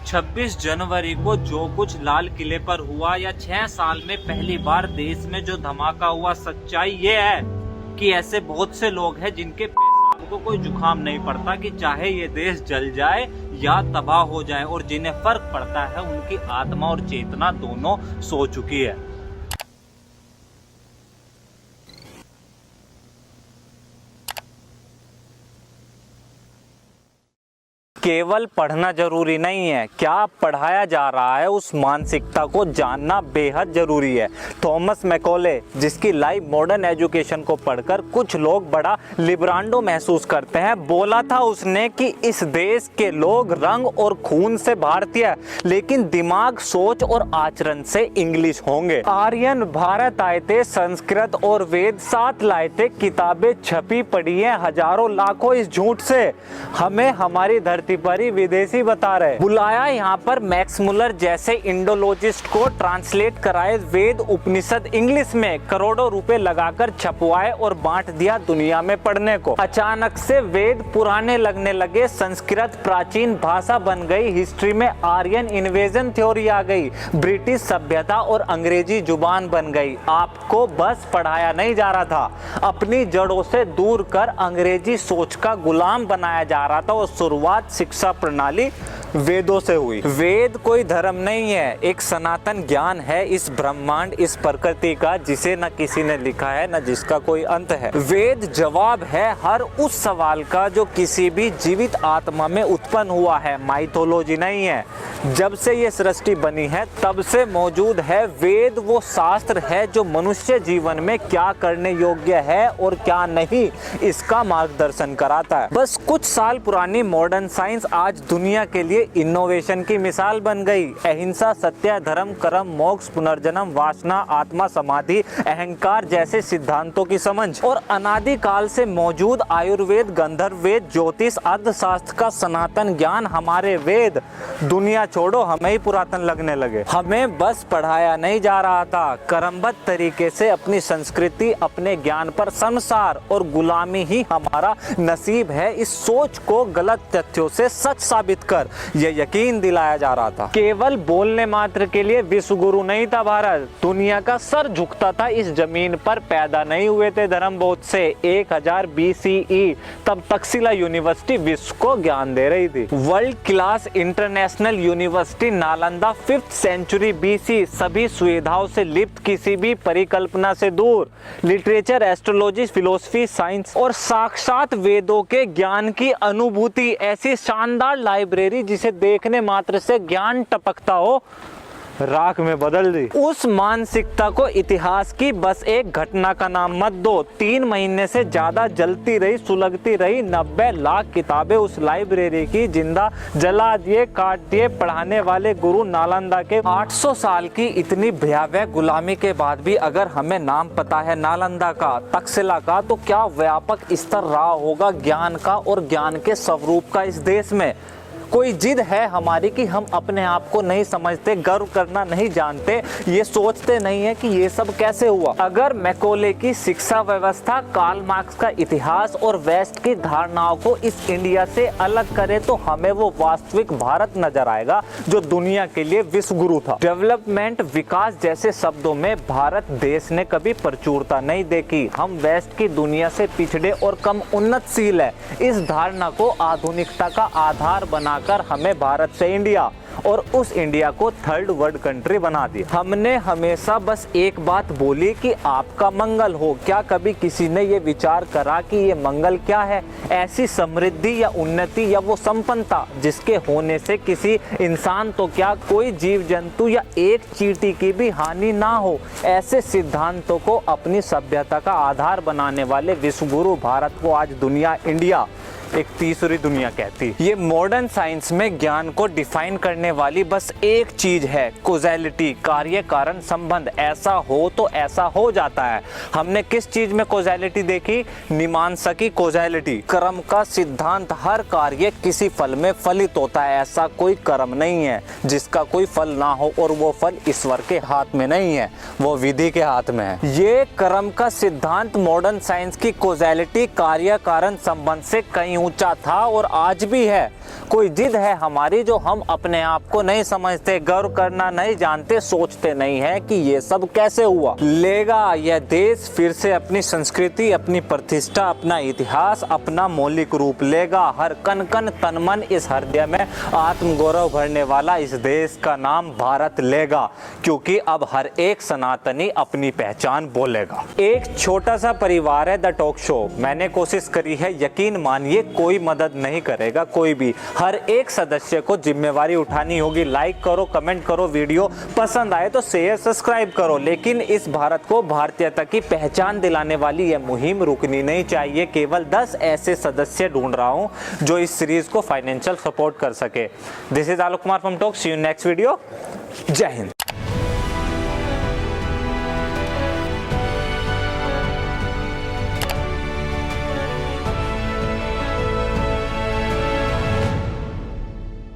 26 जनवरी को जो कुछ लाल किले पर हुआ या 6 साल में पहली बार देश में जो धमाका हुआ, सच्चाई ये है कि ऐसे बहुत से लोग हैं जिनके पेशाब को कोई जुकाम नहीं पड़ता कि चाहे ये देश जल जाए या तबाह हो जाए, और जिन्हें फर्क पड़ता है उनकी आत्मा और चेतना दोनों सो चुकी है। केवल पढ़ना जरूरी नहीं है, क्या पढ़ाया जा रहा है उस मानसिकता को जानना बेहद जरूरी है। थॉमस मैकॉले, जिसकी लाइफ मॉडर्न एजुकेशन को पढ़कर कुछ लोग बड़ा लिबरांडो महसूस करते हैं, बोला था उसने कि इस देश के लोग रंग और खून से भारतीय लेकिन दिमाग, सोच और आचरण से इंग्लिश होंगे। आर्यन भारत आए थे, संस्कृत और वेद साथ लाए थे, किताबें छपी पड़ी हैं हजारों लाखों इस झूठ से हमें हमारी धरती पर ही विदेशी बता रहे। बुलाया यहाँ पर मैक्स मुलर जैसे इंडोलॉजिस्ट को, ट्रांसलेट कराए वेद उपनिषद इंग्लिश में, करोड़ों रुपए लगाकर छपवाए और बांट दिया दुनिया में पढ़ने को। अचानक से वेद पुराने लगने लगे, संस्कृत प्राचीन भाषा बन गई, हिस्ट्री में आर्यन इन्वेजन थ्योरी आ गई, ब्रिटिश सभ्यता और अंग्रेजी जुबान बन गई। आपको बस पढ़ाया नहीं जा रहा था, अपनी जड़ों से दूर कर अंग्रेजी सोच का गुलाम बनाया जा रहा था, और शुरुआत शिक्षा प्रणाली वेदों से हुई। वेद कोई धर्म नहीं है, एक सनातन ज्ञान है इस ब्रह्मांड, इस प्रकृति का, जिसे न किसी ने लिखा है न जिसका कोई अंत है। वेद जवाब है हर उस सवाल का जो किसी भी जीवित आत्मा में उत्पन्न हुआ है, माइथोलॉजी नहीं है। जब से ये सृष्टि बनी है तब से मौजूद है। वेद वो शास्त्र है जो मनुष्य जीवन में क्या करने योग्य है और क्या नहीं, इसका मार्गदर्शन कराता है। बस कुछ साल पुरानी मॉडर्न साइंस आज दुनिया के लिए इनोवेशन की मिसाल बन गई। अहिंसा, सत्य, धर्म, कर्म, मोक्ष, पुनर्जन्म, वासना, आत्मा, समाधि, अहंकार जैसे सिद्धांतों की समझ, और अनादि काल से मौजूद आयुर्वेद, गंधर्व वेद, ज्योतिष, अर्थशास्त्र का सनातन ज्ञान, हमारे वेद दुनिया छोड़ो हमें ही पुरातन लगने लगे। हमें बस पढ़ाया नहीं जा रहा था, क्रमबद्ध तरीके से अपनी संस्कृति, अपने ज्ञान पर संसार और गुलामी ही हमारा नसीब है, इस सोच को गलत तथ्यों से सच साबित कर यह यकीन दिलाया जा रहा था। केवल बोलने मात्र के लिए विश्व गुरु नहीं था भारत, दुनिया का सर झुकता था इस जमीन पर। पैदा नहीं हुए थे धर्म बोध से। 1000 BCE तब तक्षशिला यूनिवर्सिटी विश्व को ज्ञान दे रही थी। World class international university Nalanda 5th century BC, सभी सुविधाओं से लिप्त, किसी भी परिकल्पना से दूर, लिटरेचर, एस्ट्रोलॉजी, फिलोसफी, साइंस और साक्षात वेदों के ज्ञान की अनुभूति, ऐसी शानदार लाइब्रेरी जिसे देखने मात्र से ज्ञान टपकता हो, राख में बदल दी। उस मानसिकता को इतिहास की बस एक घटना का नाम मत दो। 3 महीने से ज्यादा जलती रही, सुलगती रही 90 लाख किताबें उस लाइब्रेरी की जिंदा जला दिए, काट दिए पढ़ाने वाले गुरु नालंदा के। 800 साल की इतनी भयावह गुलामी के बाद भी अगर हमें नाम पता है नालंदा का, तक्षशिला का, तो क्या व्यापक स्तर रहा होगा ज्ञान का और ज्ञान के स्वरूप का इस देश में। कोई जिद है हमारी कि हम अपने आप को नहीं समझते, गर्व करना नहीं जानते, ये सोचते नहीं है कि ये सब कैसे हुआ। अगर मैकॉले की शिक्षा व्यवस्था, कार्ल मार्क्स का इतिहास और वेस्ट की धारणाओं को इस इंडिया से अलग करे तो हमें वो वास्तविक भारत नजर आएगा जो दुनिया के लिए विश्व गुरु था। डेवलपमेंट, विकास जैसे शब्दों में भारत देश ने कभी प्रचुरता नहीं देखी। हम वेस्ट की दुनिया से पिछड़े और कम उन्नतशील है, इस धारणा को आधुनिकता का आधार बना कर हमें भारत से इंडिया और उस इंडिया को थर्ड वर्ल्ड कंट्री बना दिया। हमने हमेशा बस एक बात बोली कि आपका मंगल हो। क्या कभी किसी ने ये विचार करा कि ये मंगल क्या है? ऐसी समृद्धि या उन्नति या वो संपन्नता जिसके होने से किसी इंसान तो क्या कोई जीव जंतु या एक चींटी की भी हानि ना हो। ऐसे सिद्धांतों को अपनी सभ्यता का आधार बनाने वाले विश्व गुरु भारत को आज दुनिया, इंडिया, एक तीसरी दुनिया कहती। ये मॉडर्न साइंस में ज्ञान को डिफाइन करने वाली बस एक चीज है, कॉज़ैलिटी, कार्य कारण संबंध। ऐसा हो तो ऐसा हो जाता है। हमने किस चीज में कॉज़ैलिटी देखी? मीमांसा की कॉज़ैलिटी। कर्म का सिद्धांत, हर कार्य किसी फल में फलित होता है। ऐसा कोई कर्म नहीं है जिसका कोई फल ना हो, और वो फल ईश्वर के हाथ में नहीं है, वो विधि के हाथ में है। ये कर्म का सिद्धांत मॉडर्न साइंस की कॉज़ैलिटी, कार्य कारण संबंध से कहीं ऊंचा था और आज भी है। कोई जिद है हमारी जो हम अपने आप को नहीं समझते, गर्व करना नहीं जानते, सोचते नहीं है कि ये सब कैसे हुआ। लेगा यह देश फिर से अपनी संस्कृति, अपनी प्रतिष्ठा, अपना इतिहास, अपना मौलिक रूप लेगा। हर कण कण तन मन इस हृदय में आत्मगौरव भरने वाला इस देश का नाम भारत लेगा, क्योंकि अब हर एक सनातनी अपनी पहचान बोलेगा। एक छोटा सा परिवार है द टॉक शो। मैंने कोशिश करी है, यकीन मानिए कोई मदद नहीं करेगा कोई भी। हर एक सदस्य को जिम्मेवारी उठानी होगी। लाइक करो, कमेंट करो, वीडियो पसंद आए तो शेयर, सब्सक्राइब करो। लेकिन इस भारत को भारतीयता की पहचान दिलाने वाली यह मुहिम रुकनी नहीं चाहिए। केवल 10 ऐसे सदस्य ढूंढ रहा हूं जो इस सीरीज को फाइनेंशियल सपोर्ट कर सके। This is Alok Kumar from talk. See you next video. जय हिंद।